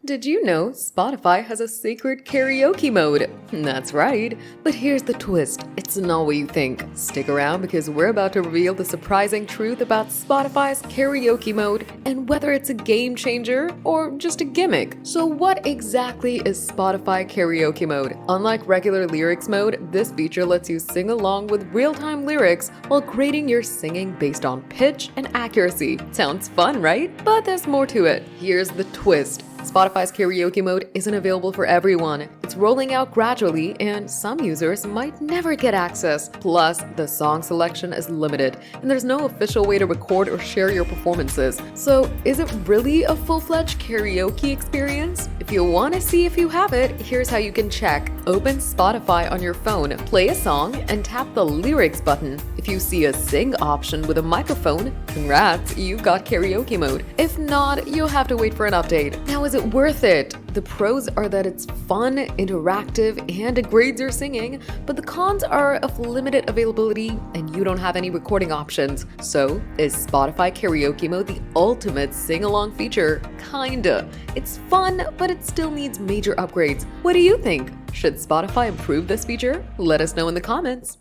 Did you know Spotify has a secret karaoke mode? That's right, but here's the twist. It's not what you think. Stick around because we're about to reveal the surprising truth about Spotify's karaoke mode and whether it's a game changer or just a gimmick. So what exactly is Spotify karaoke mode? Unlike regular lyrics mode, this feature lets you sing along with real-time lyrics while grading your singing based on pitch and accuracy. Sounds fun, right? But there's more to it. Here's the twist. Spotify's karaoke mode isn't available for everyone. It's rolling out gradually, and some users might never get access. Plus, the song selection is limited, and there's no official way to record or share your performances. So, is it really a full-fledged karaoke experience? If you want to see if you have it, here's how you can check. Open Spotify on your phone, play a song, and tap the lyrics button. If you see a sing option with a microphone, congrats, you've got karaoke mode. If not, you'll have to wait for an update. Now, is it worth it? The pros are that it's fun, interactive, and it grades your singing, but the cons are of limited availability and you don't have any recording options. So, is Spotify karaoke mode the ultimate sing-along feature? Kinda. It's fun, but it still needs major upgrades. What do you think? Should Spotify improve this feature? Let us know in the comments.